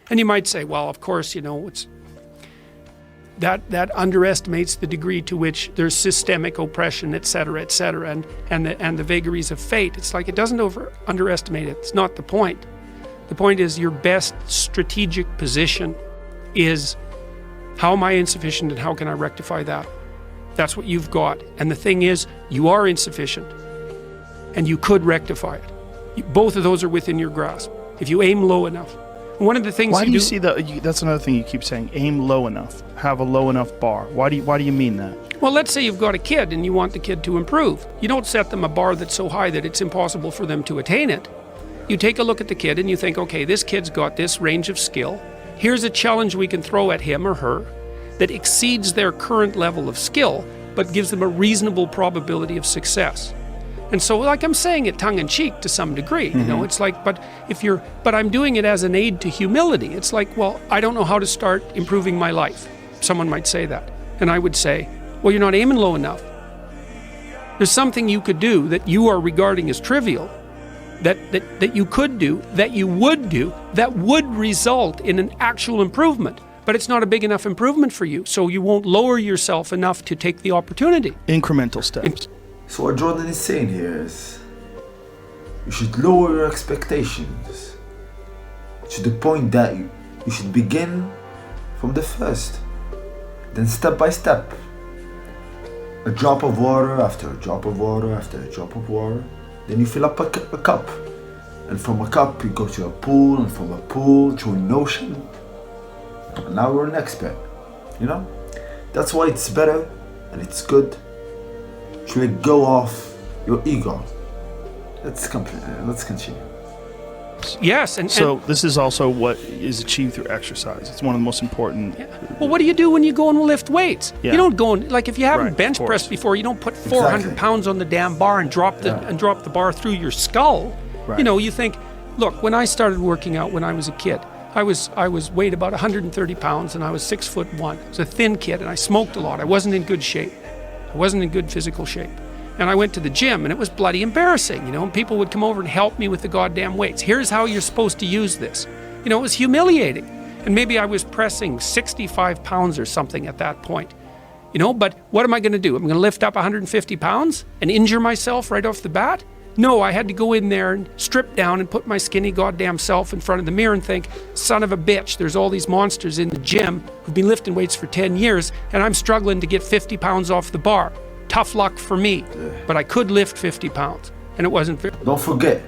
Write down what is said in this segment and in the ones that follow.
And you might say, well, of course, it's that underestimates the degree to which there's systemic oppression, et cetera, and the vagaries of fate. It's like it doesn't underestimate it. It's not the point. The point is your best strategic position is, how am I insufficient and how can I rectify that? That's what you've got. And the thing is, you are insufficient and you could rectify it. Both of those are within your grasp if you aim low enough. One of the things Why do you see that? That's another thing you keep saying, aim low enough, have a low enough bar. Why do you mean that? Well, let's say you've got a kid and you want the kid to improve. You don't set them a bar that's so high that it's impossible for them to attain it. You take a look at the kid and you think, okay, this kid's got this range of skill. Here's a challenge we can throw at him or her that exceeds their current level of skill, but gives them a reasonable probability of success. And so, like I'm saying it tongue-in-cheek to some degree, it's like, but I'm doing it as an aid to humility. It's like, well, I don't know how to start improving my life. Someone might say that. And I would say, well, you're not aiming low enough. There's something you could do that you are regarding as trivial, that you could do, that you would do, that would result in an actual improvement. But it's not a big enough improvement for you, so you won't lower yourself enough to take the opportunity. Incremental steps. So what Jordan is saying here is, you should lower your expectations to the point that you should begin from the first, then step by step, a drop of water after a drop of water after a drop of water, then you fill up a cup, and from a cup you go to a pool, and from a pool to an ocean, and now you're an expert, That's why it's better and it's good to let go of your ego. Let's continue. Yes, so this is also what is achieved through exercise. It's one of the most important. Yeah. Well, what do you do when you go and lift weights? Yeah. You don't go and, like, if you haven't bench pressed before, you don't put 400 pounds on the damn bar and drop the bar through your skull. Right. You think, look, when I started working out when I was a kid, I was weighed about 130 pounds and I was 6'1". I was a thin kid and I smoked a lot. I wasn't in good shape. I wasn't in good physical shape. And I went to the gym and it was bloody embarrassing, and people would come over and help me with the goddamn weights. Here's how you're supposed to use this. It was humiliating. And maybe I was pressing 65 pounds or something at that point. But what am I going to do? I'm going to lift up 150 pounds and injure myself right off the bat? No, I had to go in there and strip down and put my skinny goddamn self in front of the mirror and think, son of a bitch, there's all these monsters in the gym who've been lifting weights for 10 years and I'm struggling to get 50 pounds off the bar. Tough luck for me, but I could lift 50 pounds and it wasn't fair. Don't forget,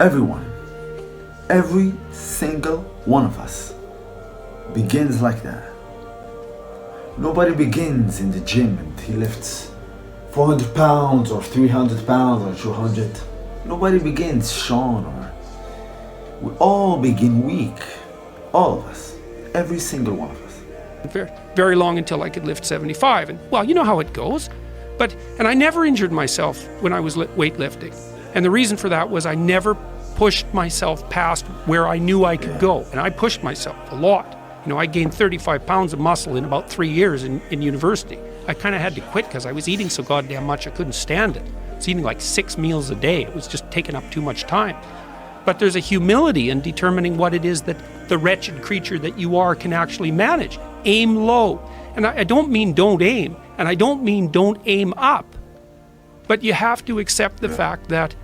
every single one of us begins like that. Nobody begins in the gym and he lifts 400 pounds or 300 pounds or 200. Nobody begins Sean we all begin weak. All of us. Every single one of us. Very, very long until I could lift 75. And well, you know how it goes. And I never injured myself when I was weightlifting. And the reason for that was I never pushed myself past where I knew I could go. And I pushed myself a lot. I gained 35 pounds of muscle in about 3 years in university. I kind of had to quit because I was eating so goddamn much I couldn't stand it. I was eating like 6 meals a day. It was just taking up too much time. But there's a humility in determining what it is that the wretched creature that you are can actually manage. Aim low. And I don't mean don't aim, and I don't mean don't aim up. But you have to accept the fact that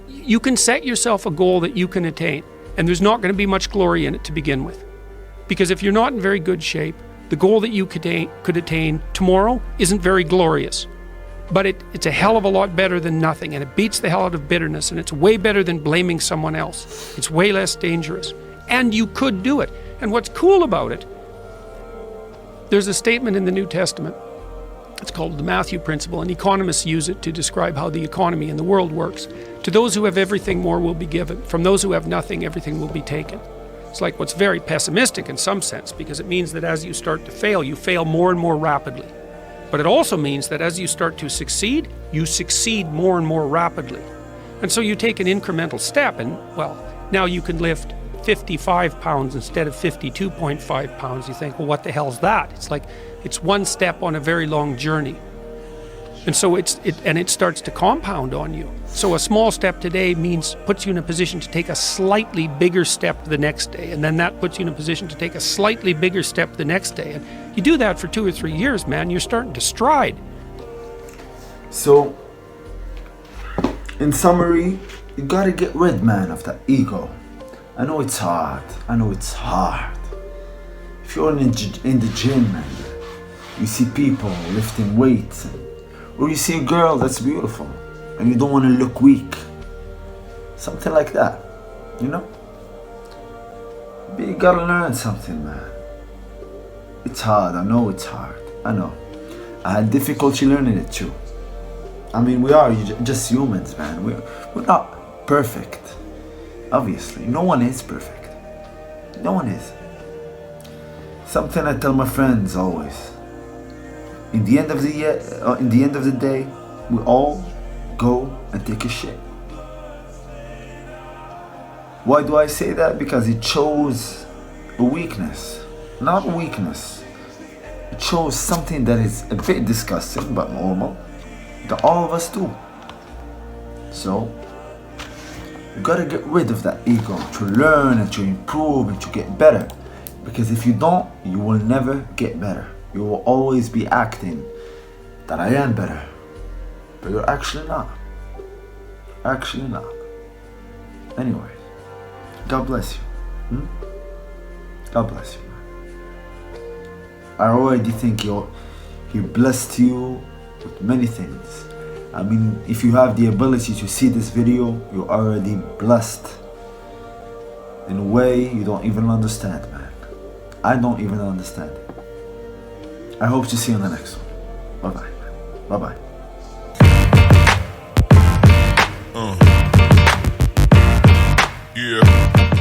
you can set yourself a goal that you can attain, and there's not going to be much glory in it to begin with. Because if you're not in very good shape, the goal that you could attain tomorrow isn't very glorious. But it's a hell of a lot better than nothing, and it beats the hell out of bitterness, and it's way better than blaming someone else. It's way less dangerous. And you could do it. And what's cool about it, there's a statement in the New Testament. It's called the Matthew Principle, and economists use it to describe how the economy in the world works. To those who have everything, more will be given. From those who have nothing, everything will be taken. It's like what's very pessimistic in some sense, because it means that as you start to fail, you fail more and more rapidly. But it also means that as you start to succeed, you succeed more and more rapidly. And so you take an incremental step, and well, now you can lift 55 pounds instead of 52.5 pounds. You think, well, what the hell's that? It's like, it's one step on a very long journey. And so it starts to compound on you. So a small step today puts you in a position to take a slightly bigger step the next day, and then that puts you in a position to take a slightly bigger step the next day. And you do that for 2 or 3 years, man, you're starting to stride. So, in summary, you gotta get rid, man, of that ego. I know it's hard. If you're in the gym and you see people lifting weights, or you see a girl that's beautiful and you don't want to look weak, something like that, you know? But you gotta learn something, man. It's hard. I know it's hard. I know. I had difficulty learning it too. I mean, we are just humans, man. We're not perfect. Obviously, no one is perfect. No one is. Something I tell my friends always. In the end of the day, we all go and take a shit. Why do I say that? Because it shows a weakness. Not a weakness. It shows something that is a bit disgusting but normal, that all of us do. So, you gotta get rid of that ego to learn and to improve and to get better. Because if you don't, you will never get better. You will always be acting that I am better, but you're actually not. Actually not. Anyway, God bless you. God bless you, man. I already think He blessed you with many things. I mean, if you have the ability to see this video, you're already blessed in a way you don't even understand, man. I don't even understand it. I hope to see you in the next one. Bye-bye. Bye-bye. Yeah.